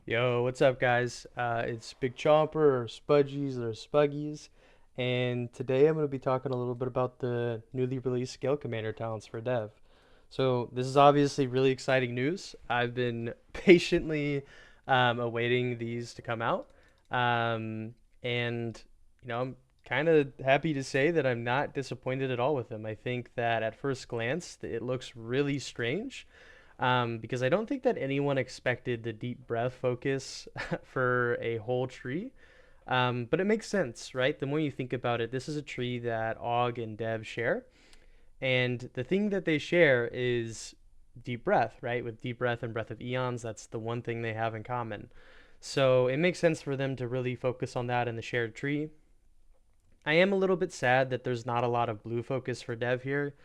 Yo, what's up, guys? It's Big Chomper or Spudgies or Spuggies, and today I'm going to be talking a little bit about the newly released Scalecommander talents for Dev. So, this is obviously really exciting news. I've been patiently awaiting these to come out, and I'm kind of happy to say that I'm not disappointed at all with them. I think that at first glance, it looks really strange because I don't think that anyone expected the deep breath focus for a whole tree. But it makes sense, right? The more you think about it, this is a tree that Og and Dev share. And the thing that they share is deep breath, right? With deep breath and breath of eons, that's the one thing they have in common. So it makes sense for them to really focus on that in the shared tree. I am a little bit sad that there's not a lot of blue focus for Dev here,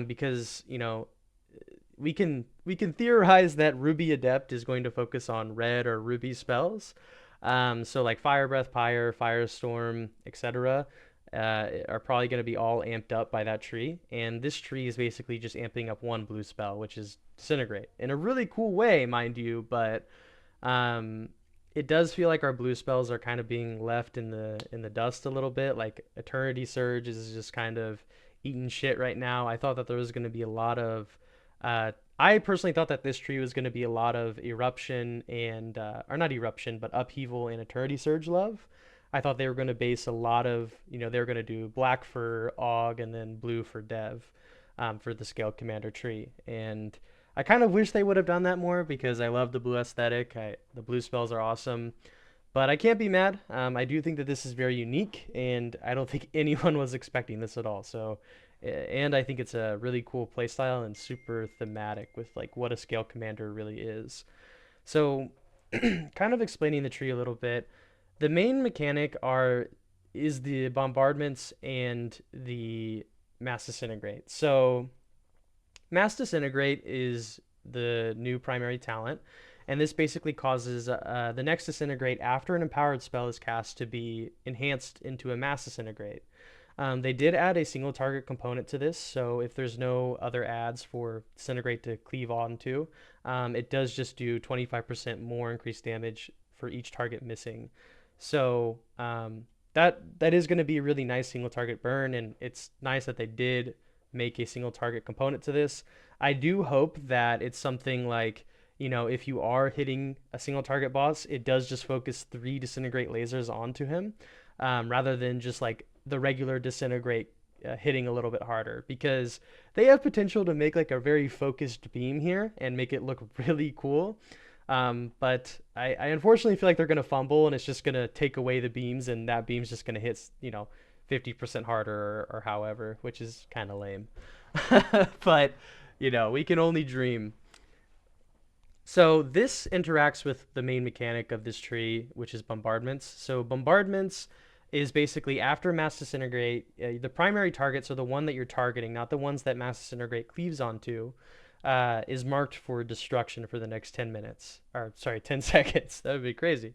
because we can theorize that Ruby Adept is going to focus on red or Ruby spells. So like Fire Breath, Pyre, Firestorm, etc. Are probably going to be all amped up by that tree. And this tree is basically just amping up one blue spell, which is Disintegrate. In a really cool way, mind you, but um, it does feel like our blue spells are kind of being left in the dust a little bit. Like Eternity Surge is just kind of eating shit right now. I thought that there was going to be a lot of I personally thought that this tree was going to be a lot of eruption and, or not eruption, but upheaval and eternity surge love. I thought they were going to base a lot of, they were going to do black for Og and then blue for Dev, for the Scaled Commander tree. And I kind of wish they would have done that more because I love the blue aesthetic. The blue spells are awesome. But I can't be mad. I do think that this is very unique, and I don't think anyone was expecting this at all. So, and I think it's a really cool playstyle and super thematic with like what a scale commander really is. So, kind of explaining the tree a little bit. The main mechanic is the bombardments and the mass disintegrate. So, mass disintegrate is the new primary talent, and this basically causes the next disintegrate after an empowered spell is cast to be enhanced into a mass disintegrate. They did add a single target component to this, so if there's no other adds for disintegrate to cleave onto, it does just do 25% more increased damage for each target missing. So that is going to be a really nice single target burn, and it's nice that they did make a single target component to this. I do hope that it's something like, if you are hitting a single target boss, it does just focus 3 disintegrate lasers onto him, rather than just like the regular disintegrate hitting a little bit harder, because they have potential to make like a very focused beam here and make it look really cool. But I unfortunately feel like they're going to fumble and it's just going to take away the beams, and that beam's just going to hit, 50% harder, or however, which is kind of lame. But, we can only dream. So this interacts with the main mechanic of this tree, which is bombardments. So bombardments is basically after mass disintegrate, the primary targets are the one that you're targeting, not the ones that mass disintegrate cleaves onto, is marked for destruction for the next 10 minutes. Or, sorry, 10 seconds. That would be crazy.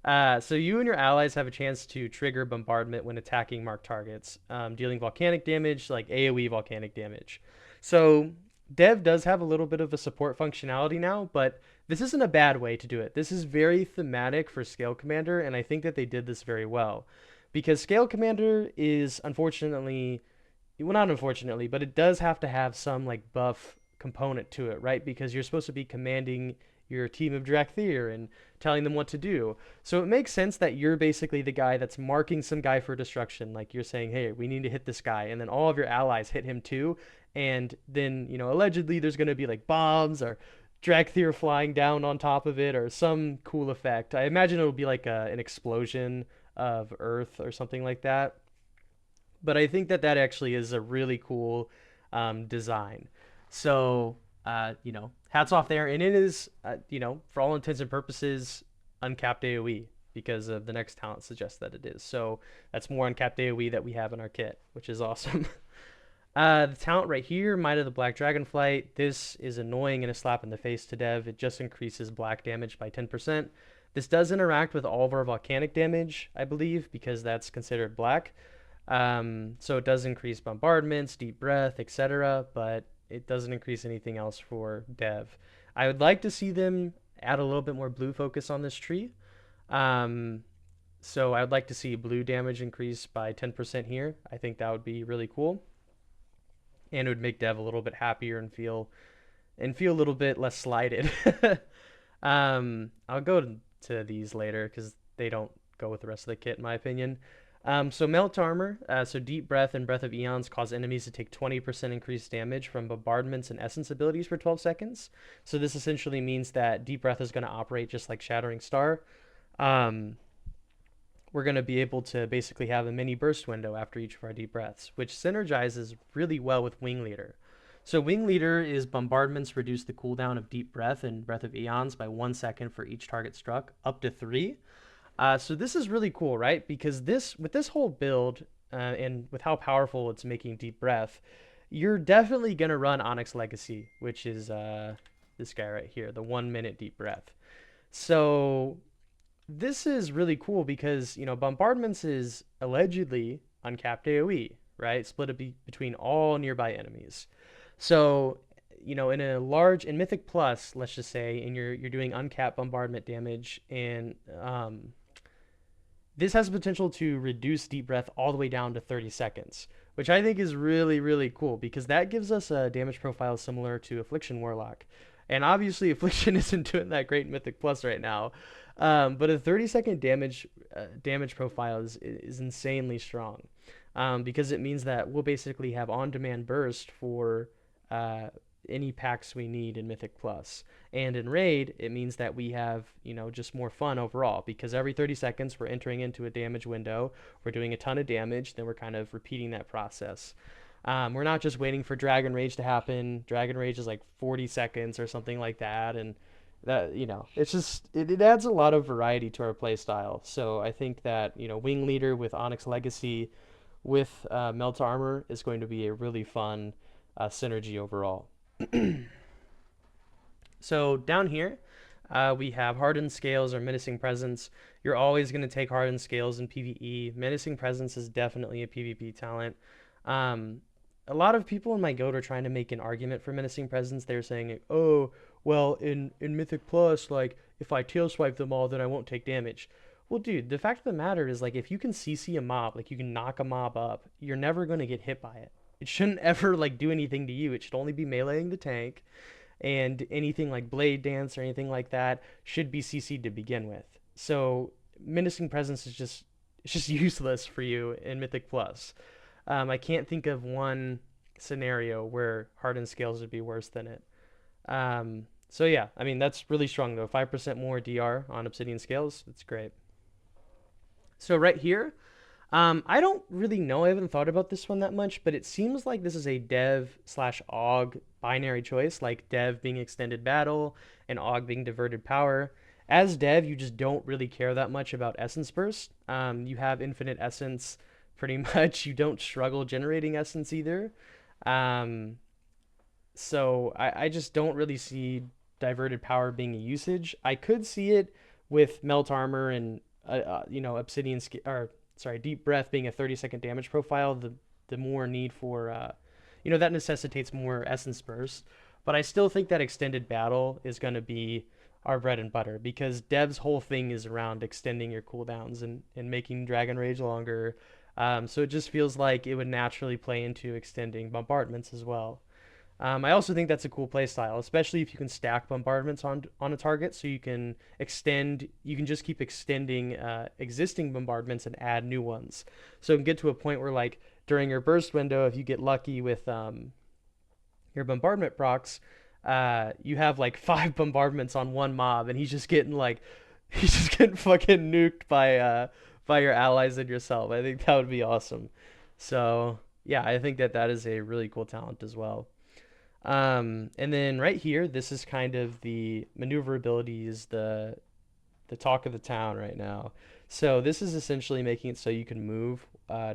So you and your allies have a chance to trigger bombardment when attacking marked targets, dealing volcanic damage, like AoE volcanic damage. So Dev does have a little bit of a support functionality now, but this isn't a bad way to do it. This is very thematic for Scale Commander, and I think that they did this very well. Because Scale Commander is unfortunately, well, not unfortunately, but it does have to have some like buff component to it, right? Because you're supposed to be commanding your team of Drakthir and telling them what to do. So it makes sense that you're basically the guy that's marking some guy for destruction. Like you're saying, hey, we need to hit this guy. And then all of your allies hit him too. And then, allegedly there's going to be like bombs or Drakthir flying down on top of it or some cool effect. I imagine it'll be like an explosion of Earth or something like that. But I think that that actually is a really cool design. So, hats off there. And it is, for all intents and purposes, uncapped AoE because of the next talent suggests that it is. So that's more uncapped AoE that we have in our kit, which is awesome. The talent right here, Might of the Black Dragonflight. This is annoying and a slap in the face to Dev. It just increases black damage by 10%. This does interact with all of our volcanic damage, I believe, because that's considered black. So it does increase bombardments, deep breath, etc., but it doesn't increase anything else for Dev. I would like to see them add a little bit more blue focus on this tree. Um, so I'd like to see blue damage increase by 10% here. I think that would be really cool, and it would make Dev a little bit happier and feel a little bit less slighted. I'll go to these later because they don't go with the rest of the kit, in my opinion. So Melt Armor, so Deep Breath and Breath of Eons cause enemies to take 20% increased damage from bombardments and essence abilities for 12 seconds. So this essentially means that Deep Breath is going to operate just like Shattering Star. Um, we're going to be able to basically have a mini burst window after each of our deep breaths, which synergizes really well with Wing Leader. So Wing Leader is bombardments reduce the cooldown of Deep Breath and Breath of Eons by 1 second for each target struck, up to 3. So this is really cool, right? Because with this whole build and with how powerful it's making Deep Breath, you're definitely going to run Onyx Legacy, which is this guy right here, the 1 minute Deep Breath. So this is really cool because, Bombardments is allegedly uncapped AoE, right? Split between all nearby enemies. So, in Mythic Plus, let's just say, and you're doing uncapped bombardment damage, and this has the potential to reduce Deep Breath all the way down to 30 seconds, which I think is really, really cool because that gives us a damage profile similar to Affliction Warlock. And obviously, Affliction isn't doing that great in Mythic Plus right now. But a 30-second damage profile is insanely strong because it means that we'll basically have on-demand burst for any packs we need in Mythic Plus. And in Raid, it means that we have, just more fun overall because every 30 seconds we're entering into a damage window, we're doing a ton of damage, then we're kind of repeating that process. We're not just waiting for Dragon Rage to happen. Dragon Rage is like 40 seconds or something like that, and that it's just it adds a lot of variety to our playstyle. So I think that Wing Leader with Onyx Legacy with Melt Armor is going to be a really fun synergy overall. So down here, we have Hardened Scales or Menacing Presence. You're always going to take Hardened Scales in PvE. Menacing Presence is definitely a PvP talent. A lot of people in my guild are trying to make an argument for Menacing Presence. They're saying, oh, well, in Mythic Plus, like, if I tail swipe them all, then I won't take damage. Well, dude, the fact of the matter is, like, if you can CC a mob, like, you can knock a mob up, you're never going to get hit by it. It shouldn't ever, like, do anything to you. It should only be meleeing the tank, and anything like Blade Dance or anything like that should be CC'd to begin with. So, Menacing Presence is just useless for you in Mythic Plus. I can't think of one scenario where Hardened Scales would be worse than it. So yeah, I mean, that's really strong though. 5% more DR on Obsidian Scales. That's great. So right here, I don't really know. I haven't thought about this one that much, but it seems like this is a Dev/Aug binary choice, like Dev being extended battle and Aug being diverted power. As Dev, you just don't really care that much about Essence Burst. You have infinite Essence pretty much. You don't struggle generating Essence either. So I just don't really see diverted power being a usage. I could see it with Melt Armor and Obsidian or sorry, Deep Breath being a 30-second damage profile. The more need for that necessitates more Essence Burst. But I still think that extended battle is going to be our bread and butter because Dev's whole thing is around extending your cooldowns and making Dragon Rage longer. So it just feels like it would naturally play into extending bombardments as well. I also think that's a cool playstyle, especially if you can stack bombardments on a target, so you can just keep extending existing bombardments and add new ones. So you can get to a point where, like, during your burst window, if you get lucky with your bombardment procs, you have like 5 bombardments on one mob, and he's just getting fucking nuked by your allies and yourself. I think that would be awesome. So yeah, I think that is a really cool talent as well. And then right here, this is kind of the maneuverability is the talk of the town right now. So this is essentially making it so you can move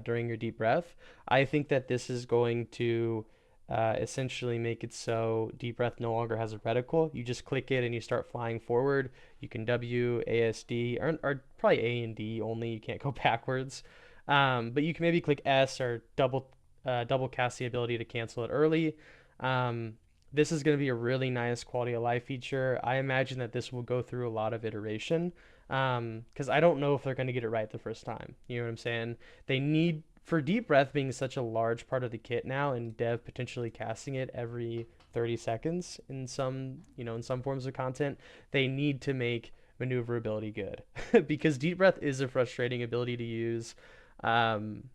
during your deep breath. I think that this is going to essentially make it so deep breath no longer has a reticle. You just click it and you start flying forward. You can W, ASD, or probably A and D only. You can't go backwards. But you can maybe click S or double cast the ability to cancel it early. this is going to be a really nice quality of life feature. I imagine that this will go through a lot of iteration, because I don't know if they're going to get it right the first time. You know what I'm saying? They need, for deep breath being such a large part of the kit now, and dev potentially casting it every 30 seconds in some, in some forms of content, they need to make maneuverability good because deep breath is a frustrating ability to use. Um,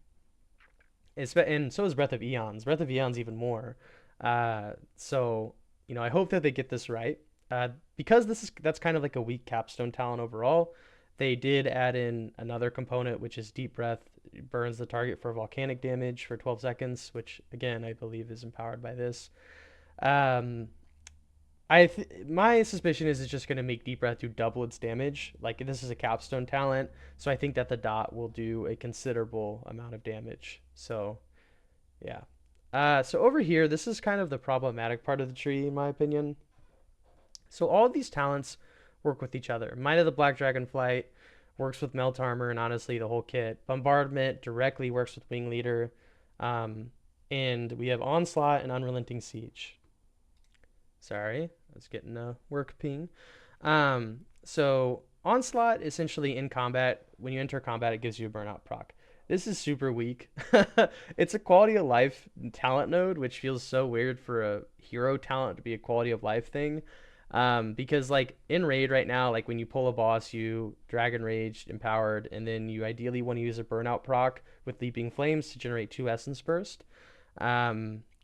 and so is Breath of Eons. Breath of Eons even more. So I hope that they get this right. Because that's kind of like a weak capstone talent overall. They did add in another component, which is Deep Breath. It burns the target for volcanic damage for 12 seconds, which again I believe is empowered by this. Um, my suspicion is it's just going to make Deep Breath do double its damage. Like this is a capstone talent, so I think that the dot will do a considerable amount of damage. So yeah. So over here, this is kind of the problematic part of the tree, in my opinion. So all of these talents work with each other. Might of the Black Dragonflight works with Melt Armor and honestly the whole kit. Bombardment directly works with Wing Leader. Um, and we have Onslaught and Unrelenting Siege. Sorry, I was getting a work ping. So Onslaught essentially in combat, when you enter combat, it gives you a burnout proc. This is super weak. It's a quality of life talent node, which feels so weird for a hero talent to be a quality of life thing. Because like in raid right now, like when you pull a boss, you Dragon Rage empowered, and then you ideally want to use a burnout proc with Leaping Flames to generate 2 essence burst.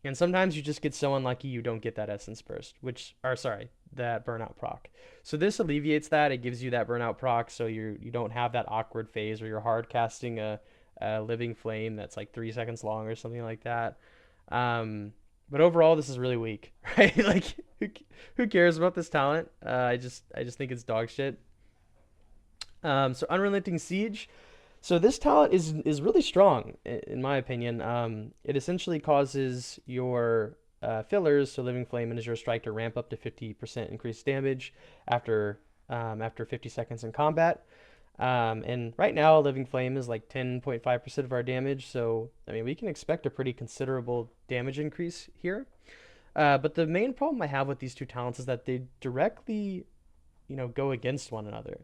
And sometimes you just get so unlucky you don't get that essence burst, that burnout proc. So this alleviates that. It gives you that burnout proc, so you don't have that awkward phase where you're hard casting a living flame that's like 3 seconds long or something like that. But overall, this is really weak, right? Like who cares about this talent? I just think it's dog shit. So Unrelenting Siege. So this talent is really strong in my opinion. It essentially causes your fillers, so Living Flame and Azure Strike, to ramp up to 50% increased damage after 50 seconds in combat. And right now, Living Flame is like 10.5% of our damage, so I mean we can expect a pretty considerable damage increase here. But the main problem I have with these two talents is that they directly go against one another.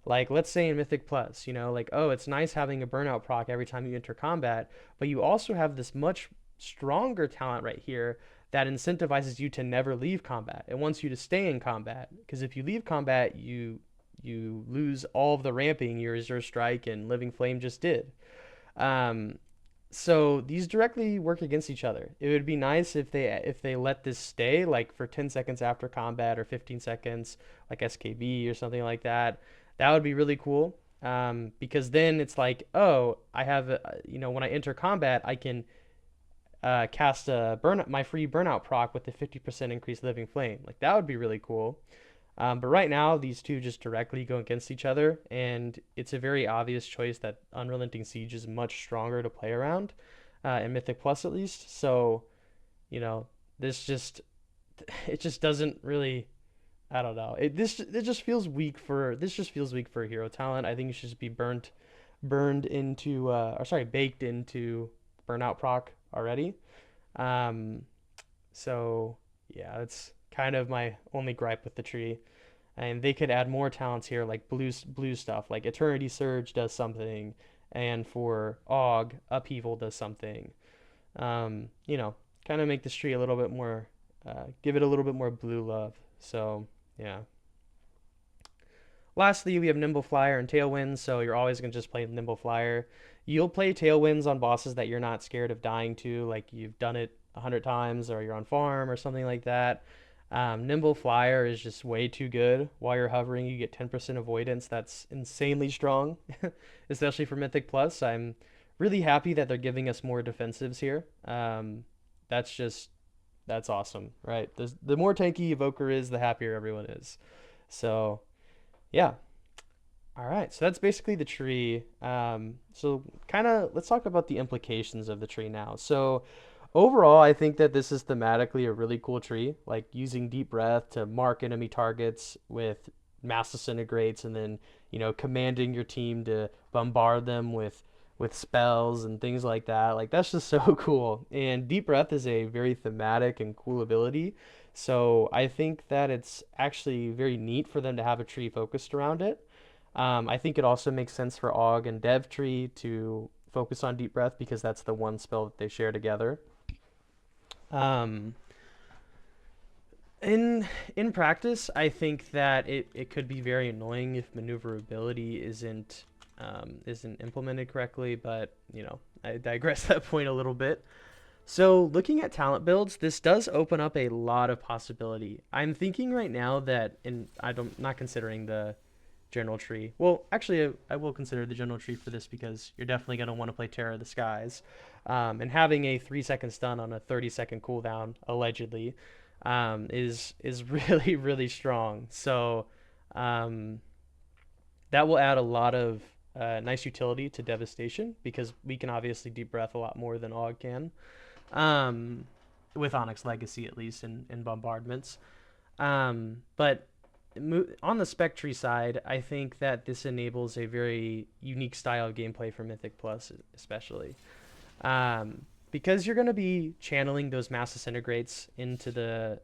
Like, let's say in Mythic Plus, like, oh, it's nice having a burnout proc every time you enter combat, but you also have this much stronger talent right here that incentivizes you to never leave combat. It wants you to stay in combat, because if you leave combat, you lose all of the ramping your Azure Strike and Living Flame just did. Um, so these directly work against each other. It would be nice if they let this stay like for 10 seconds after combat or 15 seconds, like SKB or something like that. That would be really cool. Because then it's like, oh, I have, when I enter combat, I can cast my free burnout proc with the 50% increased living flame. Like that would be really cool. But right now, these two just directly go against each other, and it's a very obvious choice that Unrelenting Siege is much stronger to play around, in Mythic Plus at least. So, you know, this just it just doesn't really. I don't know. It just feels weak for a hero talent. I think it should just be burned into baked into burnout proc already. Um, so yeah, that's kind of my only gripe with the tree. And they could add more talents here, like blue stuff, like Eternity Surge does something, and for Og, Upheaval does something. You know, kind of make this tree a little bit more, give it a little bit more blue love. So yeah. Lastly, we have Nimble Flyer and Tailwinds, so you're always going to just play Nimble Flyer. You'll play Tailwinds on bosses that you're not scared of dying to, like you've done it 100 times, or you're on farm or something like that. Nimble Flyer is just way too good. While you're hovering, you get 10% avoidance. That's insanely strong, especially for Mythic Plus. I'm really happy that they're giving us more defensives here. That's just, that's awesome, right? The more tanky Evoker is, the happier everyone is. So, yeah. All right, so that's basically the tree. So kind of let's talk about the implications of the tree now. So overall, I think that this is thematically a really cool tree, like using Deep Breath to mark enemy targets with mass disintegrates, and then commanding your team to bombard them with spells and things like that. Like that's just so cool. And Deep Breath is a very thematic and cool ability. So I think that it's actually very neat for them to have a tree focused around it. I think it also makes sense for Aug and Dev tree to focus on Deep Breath because that's the one spell that they share together. Um, in in practice, I think that it could be very annoying if maneuverability isn't implemented correctly, but I digress that point a little bit. So looking at talent builds, this does open up a lot of possibility. I'm thinking right now that, and not considering the general tree. Well, actually, I will consider the general tree for this because you're definitely going to want to play Terror of the Skies. And having a 3-second stun on a 30-second cooldown, allegedly, is really, really strong. So um, that will add a lot of nice utility to Devastation because we can obviously deep breath a lot more than Og can. Um, with Onyx Legacy, at least, in bombardments. But on the Spectre side, I think that this enables a very unique style of gameplay for Mythic Plus, especially. Because you're going to be channeling those mass disintegrates into the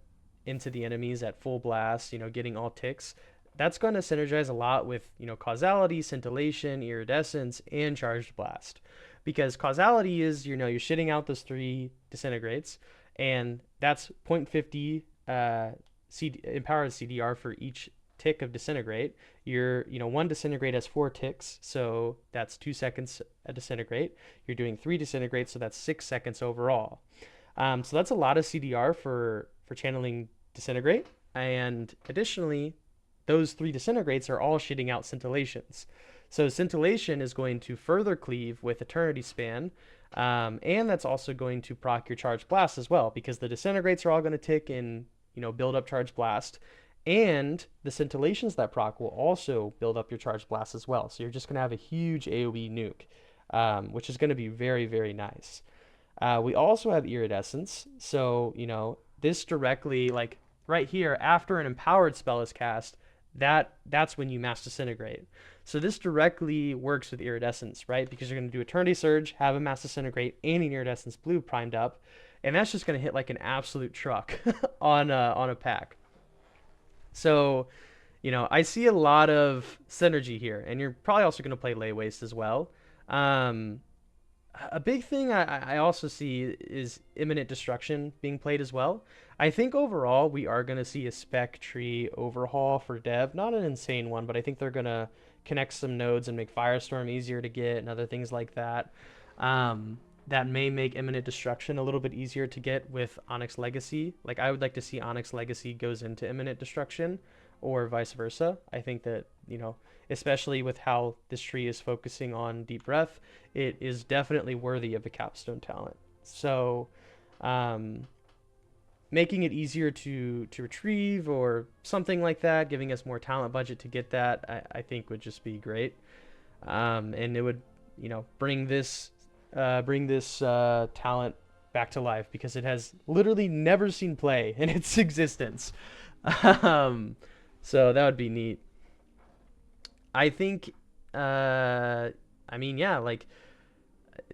enemies at full blast, getting all ticks. That's going to synergize a lot with causality, scintillation, iridescence, and charged blast. Because causality is you're shitting out those 3 disintegrates, and that's 0.50 empowered CDR for each tick of disintegrate. One disintegrate has 4 ticks, so that's 2 seconds a disintegrate. You're doing 3 disintegrates, so that's 6 seconds overall. So that's a lot of CDR for channeling disintegrate, and additionally, those 3 disintegrates are all shitting out scintillations. So scintillation is going to further cleave with eternity span, and that's also going to proc your charge blast as well, because the disintegrates are all going to tick and build up charge blast, and the scintillations that proc will also build up your charge blast as well. So you're just going to have a huge AoE nuke, which is going to be very, very nice. We also have iridescence, so this directly, like right here, after an empowered spell is cast, that's when you mass disintegrate. So this directly works with iridescence, right? Because you're going to do Eternity Surge, have a mass disintegrate, and an iridescence blue primed up, and that's just going to hit like an absolute truck on a pack. So I see a lot of synergy here, and you're probably also going to play Lay Waste as well. A big thing I also see is imminent destruction being played as well. I think overall we are going to see a spec tree overhaul for dev. Not an insane one, but I think they're going to connect some nodes and make Firestorm easier to get and other things like that. That may make imminent destruction a little bit easier to get with Onyx Legacy. Like I would like to see Onyx Legacy goes into imminent destruction or vice versa. I think that, especially with how this tree is focusing on deep breath, it is definitely worthy of a capstone talent. So making it easier to retrieve or something like that, giving us more talent budget to get that, I think would just be great. And it would, bring this talent back to life because it has literally never seen play in its existence. So that would be neat. I think, yeah, like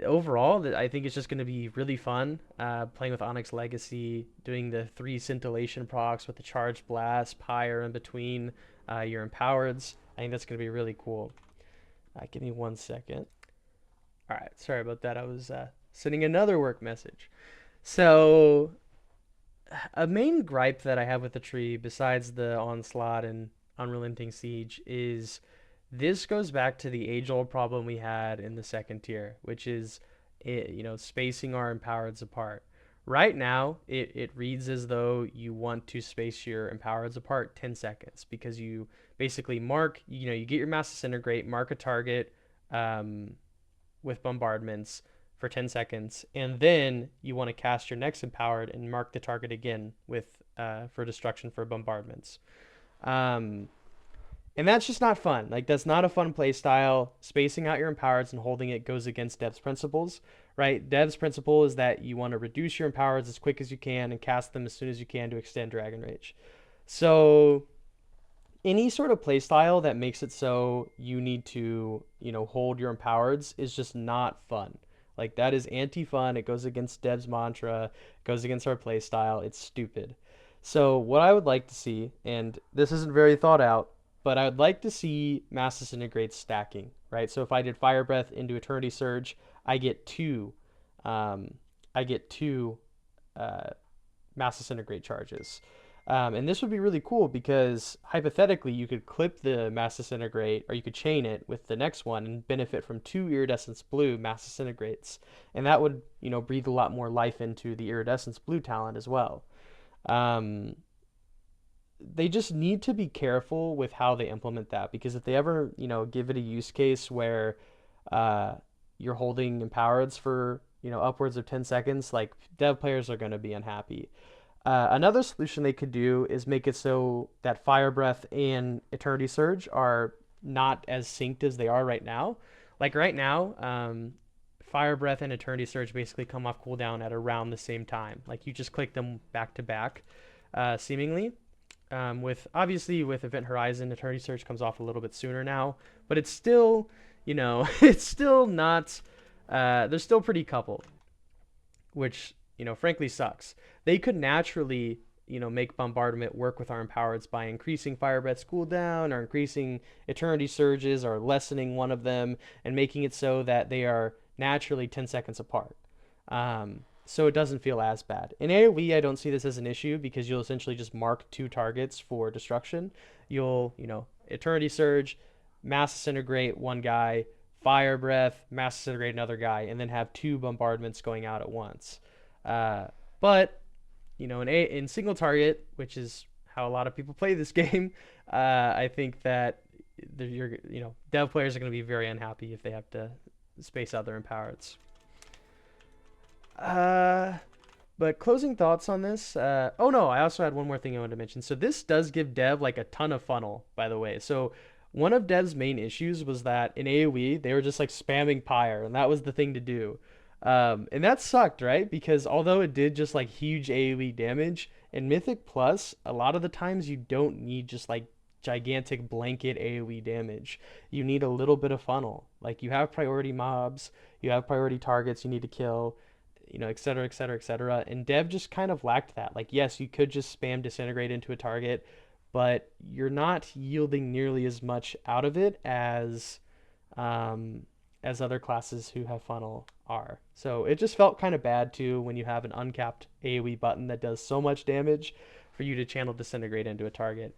overall, I think it's just going to be really fun playing with Onyx Legacy, doing the 3 scintillation procs with the Charge Blast, Pyre in between your Empowereds. I think that's going to be really cool. Give me 1 second. All right, sorry about that. I was sending another work message. So a main gripe that I have with the tree, besides the Onslaught and Unrelenting Siege, is this goes back to the age-old problem we had in the second tier, which is, spacing our empowereds apart. Right now, it reads as though you want to space your empowereds apart 10 seconds because you basically mark, you get your mass disintegrate, mark a target with bombardments for 10 seconds, and then you want to cast your next empowered and mark the target again with for destruction for bombardments. And that's just not fun. Like, that's not a fun play style. Spacing out your empowereds and holding it goes against Dev's principles, right? Dev's principle is that you want to reduce your empowereds as quick as you can and cast them as soon as you can to extend Dragon Rage. So any sort of play style that makes it so you need to, hold your empowereds is just not fun. Like, that is anti-fun. It goes against Dev's mantra. It goes against our play style. It's stupid. So what I would like to see, and this isn't very thought out, but I would like to see Mass Disintegrate stacking, right? So if I did Fire Breath into Eternity Surge, I get two, um, I get two uh, Mass Disintegrate charges. And this would be really cool because hypothetically you could clip the Mass Disintegrate or you could chain it with the next one and benefit from two Iridescence Blue Mass Disintegrates. And that would, breathe a lot more life into the Iridescence Blue talent as well. Um, they just need to be careful with how they implement that because if they ever, give it a use case where uh, you're holding empowereds for, upwards of 10 seconds, like dev players are going to be unhappy. Another solution they could do is make it so that Fire Breath and Eternity Surge are not as synced as they are right now. Like right now, Fire Breath and Eternity Surge basically come off cooldown at around the same time. Like you just click them back to back, seemingly. With obviously with Event Horizon, Eternity Surge comes off a little bit sooner now, but it's still, it's still not. They're still pretty coupled, which frankly sucks. They could naturally make bombardment work with our empowereds by increasing Fire Breath's cooldown or increasing Eternity Surges or lessening one of them and making it so that they are naturally 10 seconds apart. So it doesn't feel as bad. In AoE, I don't see this as an issue because you'll essentially just mark two targets for destruction. You'll, Eternity Surge, Mass Disintegrate one guy, Fire Breath, Mass Disintegrate another guy, and then have two bombardments going out at once. But in single target, which is how a lot of people play this game, I think that dev players are going to be very unhappy if they have to space out their empowereds. But closing thoughts on this. Oh no, I also had one more thing I wanted to mention. So this does give dev like a ton of funnel, by the way. So one of dev's main issues was that in AoE they were just like spamming Pyre, and that was the thing to do. And that sucked, right? Because although it did just like huge AoE damage, in Mythic Plus, a lot of the times you don't need just like gigantic blanket AoE damage. You need a little bit of funnel. Like you have priority mobs, you have priority targets you need to kill, et cetera, et cetera, et cetera. And Dev just kind of lacked that. Like, yes, you could just spam Disintegrate into a target, but you're not yielding nearly as much out of it as other classes who have funnel are. So it just felt kind of bad too when you have an uncapped AoE button that does so much damage for you to channel Disintegrate into a target.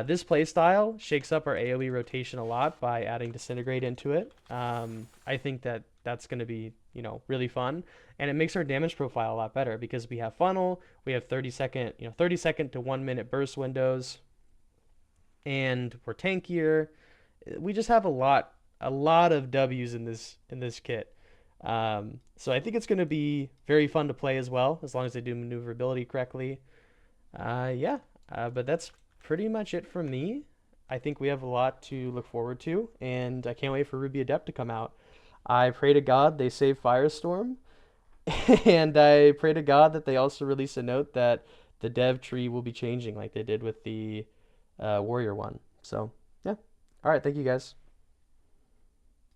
This playstyle shakes up our AoE rotation a lot by adding Disintegrate into it. I think that that's going to be, really fun, and it makes our damage profile a lot better because we have funnel, we have 30 second to 1 minute burst windows, and we're tankier. We just have a lot of W's in this kit. So I think it's going to be very fun to play as well, as long as they do maneuverability correctly. Yeah, but that's pretty much it from me. I think we have a lot to look forward to, and I can't wait for Ruby Adept to come out. I pray to God they save Firestorm, and I pray to God that they also release a note that the dev tree will be changing like they did with the Warrior one. So, yeah. All right, thank you guys.